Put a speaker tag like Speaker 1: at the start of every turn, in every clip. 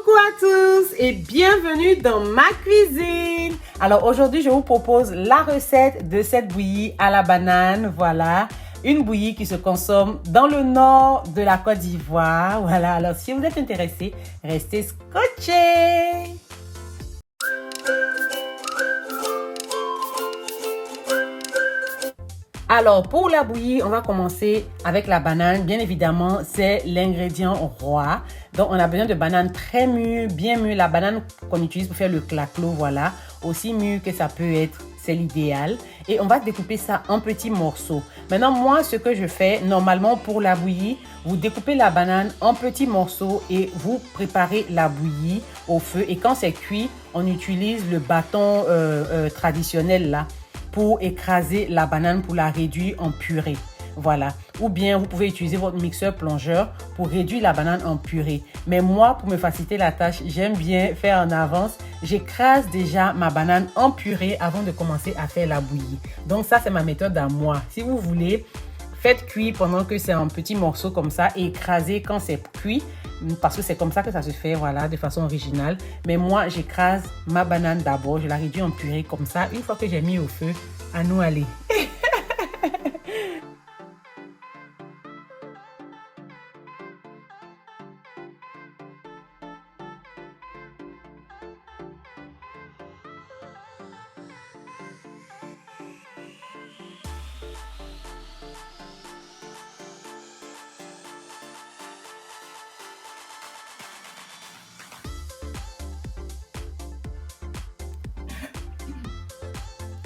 Speaker 1: Coucou à tous et bienvenue dans ma cuisine. Alors aujourd'hui, je vous propose la recette de cette bouillie à la banane. Voilà, une bouillie qui se consomme dans le nord de la Côte d'Ivoire. Voilà, alors si vous êtes intéressés, restez scotchés. Alors, pour la bouillie, on va commencer avec la banane. Bien évidemment, c'est l'ingrédient roi. Donc, on a besoin de bananes très mûres, bien mûres. La banane qu'on utilise pour faire le claclo, voilà. Aussi mûre que ça peut être, c'est l'idéal. Et on va découper ça en petits morceaux. Maintenant, moi, ce que je fais, normalement, pour la bouillie, vous découpez la banane en petits morceaux et vous préparez la bouillie au feu. Et quand c'est cuit, on utilise le bâton traditionnel, là, pour écraser la banane, pour la réduire en purée. Voilà. Ou bien, vous pouvez utiliser votre mixeur plongeur pour réduire la banane en purée. Mais moi, pour me faciliter la tâche, j'aime bien faire en avance. J'écrase déjà ma banane en purée avant de commencer à faire la bouillie. Donc ça, c'est ma méthode à moi. Si vous voulez, faites cuire pendant que c'est en petits morceaux comme ça et écrasez quand c'est cuit. Parce que c'est comme ça que ça se fait, voilà, de façon originale. Mais moi, j'écrase ma banane d'abord, je la réduis en purée comme ça. Une fois que j'ai mis au feu, à nous aller.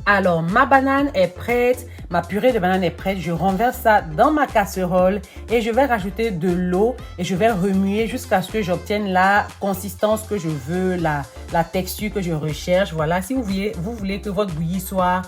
Speaker 1: Alors, ma banane est prête, ma purée de banane est prête. Je renverse ça dans ma casserole et je vais rajouter de l'eau et je vais remuer jusqu'à ce que j'obtienne la consistance que je veux, la texture que je recherche. Voilà, si vous voulez que votre bouillie soit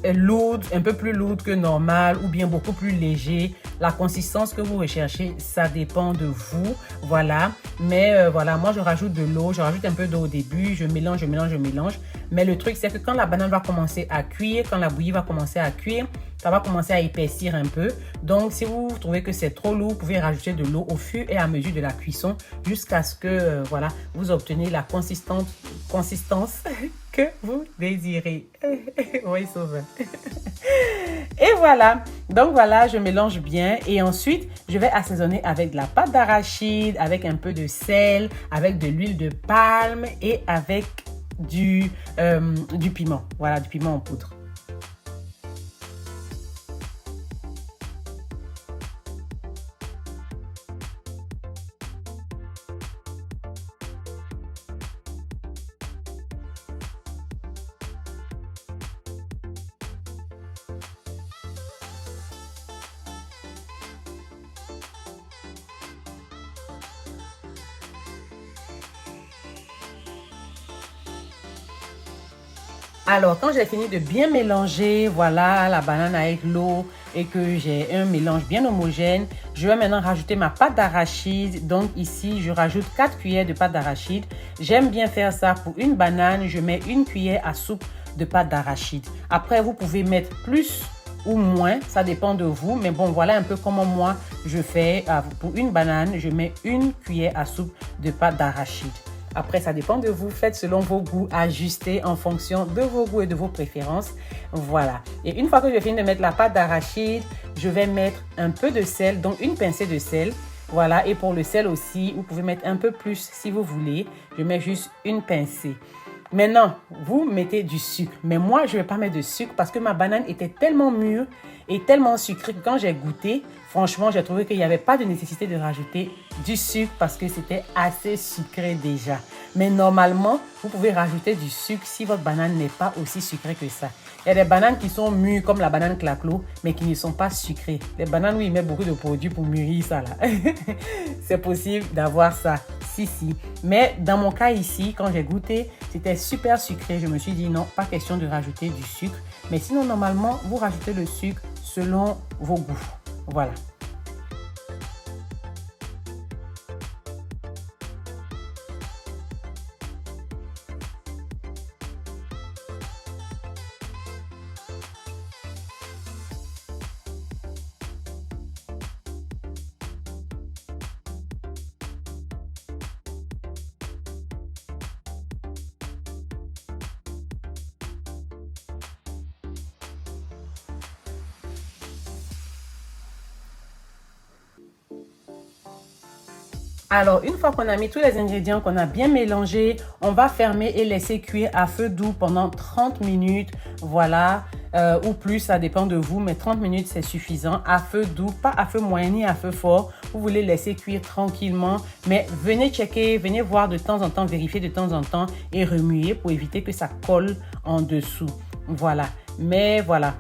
Speaker 1: lourde, un peu plus lourde que normal ou bien beaucoup plus léger, la consistance que vous recherchez, ça dépend de vous, voilà. Mais voilà, moi je rajoute de l'eau, je rajoute un peu d'eau au début, je mélange. Mais le truc, c'est que quand la banane va commencer à cuire, quand la bouillie va commencer à cuire, ça va commencer à épaissir un peu. Donc, si vous trouvez que c'est trop lourd, vous pouvez rajouter de l'eau au fur et à mesure de la cuisson jusqu'à ce que, voilà, vous obtenez la consistance que vous désirez. Oui, sauveur. Et voilà. Donc, voilà, je mélange bien. Et ensuite, je vais assaisonner avec de la pâte d'arachide, avec un peu de sel, avec de l'huile de palme et avec du piment. Voilà, du piment en poudre. Alors, quand j'ai fini de bien mélanger, voilà, la banane avec l'eau et que j'ai un mélange bien homogène, je vais maintenant rajouter ma pâte d'arachide. Donc ici, je rajoute 4 cuillères de pâte d'arachide. J'aime bien faire ça pour une banane. Je mets une cuillère à soupe de pâte d'arachide. Après, vous pouvez mettre plus ou moins, ça dépend de vous. Mais bon, voilà un peu comment moi je fais. Pour une banane, je mets une cuillère à soupe de pâte d'arachide. Après, ça dépend de vous. Faites selon vos goûts, ajustez en fonction de vos goûts et de vos préférences. Voilà. Et une fois que j'ai fini de mettre la pâte d'arachide, je vais mettre un peu de sel, donc une pincée de sel. Voilà. Et pour le sel aussi, vous pouvez mettre un peu plus si vous voulez. Je mets juste une pincée. Maintenant, vous mettez du sucre. Mais moi, je ne vais pas mettre de sucre parce que ma banane était tellement mûre et tellement sucrée que quand j'ai goûté, franchement, j'ai trouvé qu'il n'y avait pas de nécessité de rajouter du sucre parce que c'était assez sucré déjà. Mais normalement, vous pouvez rajouter du sucre si votre banane n'est pas aussi sucrée que ça. Il y a des bananes qui sont mûres comme la banane claclo, mais qui ne sont pas sucrées. Les bananes où ils mettent beaucoup de produits pour mûrir ça là. C'est possible d'avoir ça. Si. Mais dans mon cas ici, quand j'ai goûté, c'était super sucré. Je me suis dit non, pas question de rajouter du sucre. Mais sinon, normalement, vous rajoutez le sucre selon vos goûts. Voilà. Alors, une fois qu'on a mis tous les ingrédients, qu'on a bien mélangé, on va fermer et laisser cuire à feu doux pendant 30 minutes. Voilà, ou plus, ça dépend de vous, mais 30 minutes, c'est suffisant. À feu doux, pas à feu moyen ni à feu fort. Vous voulez laisser cuire tranquillement, mais venez checker, venez voir de temps en temps, vérifier de temps en temps et remuer pour éviter que ça colle en dessous. Voilà, mais voilà.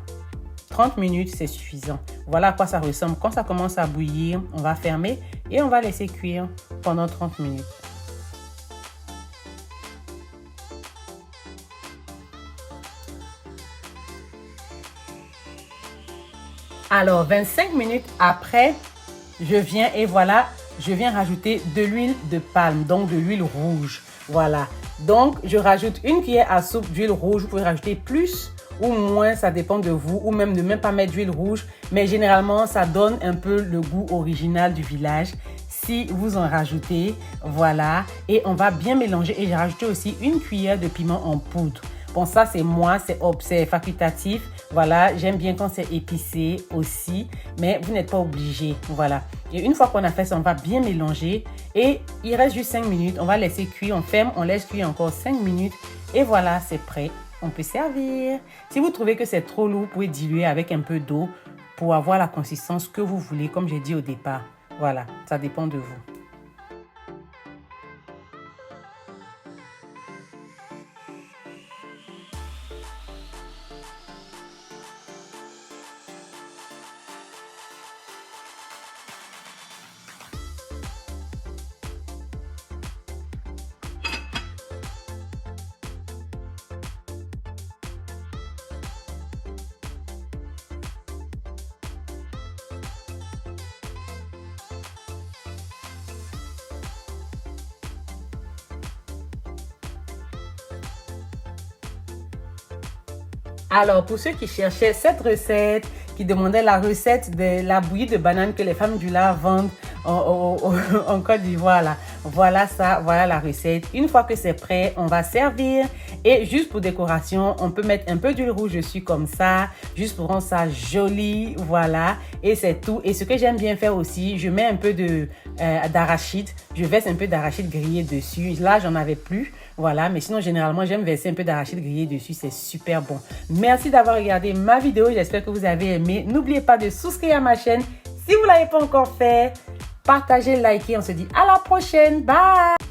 Speaker 1: 30 minutes, c'est suffisant. Voilà à quoi ça ressemble. Quand ça commence à bouillir, on va fermer et on va laisser cuire pendant 30 minutes. Alors, 25 minutes après, je viens et voilà, je viens rajouter de l'huile de palme, donc de l'huile rouge. Voilà. Donc, je rajoute une cuillère à soupe d'huile rouge. Vous pouvez rajouter plus ou moins, ça dépend de vous, ou même ne même pas mettre d'huile rouge, mais généralement ça donne un peu le goût original du village si vous en rajoutez. Voilà, et on va bien mélanger et j'ai rajouté aussi une cuillère de piment en poudre. Bon, ça c'est moi, c'est facultatif. Voilà, j'aime bien quand c'est épicé aussi, mais vous n'êtes pas obligé. Voilà, et une fois qu'on a fait ça, on va bien mélanger et il reste juste 5 minutes. On va laisser cuire, on ferme, on laisse cuire encore 5 minutes et voilà, c'est prêt. On peut servir. Si vous trouvez que c'est trop lourd, vous pouvez diluer avec un peu d'eau pour avoir la consistance que vous voulez, comme j'ai dit au départ. Voilà, ça dépend de vous. Alors, pour ceux qui cherchaient cette recette, qui demandaient la recette de la bouillie de banane que les femmes du Lard vendent en Côte d'Ivoire, là, voilà ça, voilà la recette. Une fois que c'est prêt, on va servir. Et juste pour décoration, on peut mettre un peu d'huile rouge dessus comme ça, juste pour rendre ça joli, voilà. Et c'est tout. Et ce que j'aime bien faire aussi, je mets un peu d'arachide. Je verse un peu d'arachide grillé dessus. Là, j'en avais plus. Voilà, mais sinon, généralement, j'aime verser un peu d'arachide grillé dessus. C'est super bon. Merci d'avoir regardé ma vidéo. J'espère que vous avez aimé. N'oubliez pas de souscrire à ma chaîne si vous ne l'avez pas encore fait. Partagez, likez. On se dit à la prochaine. Bye!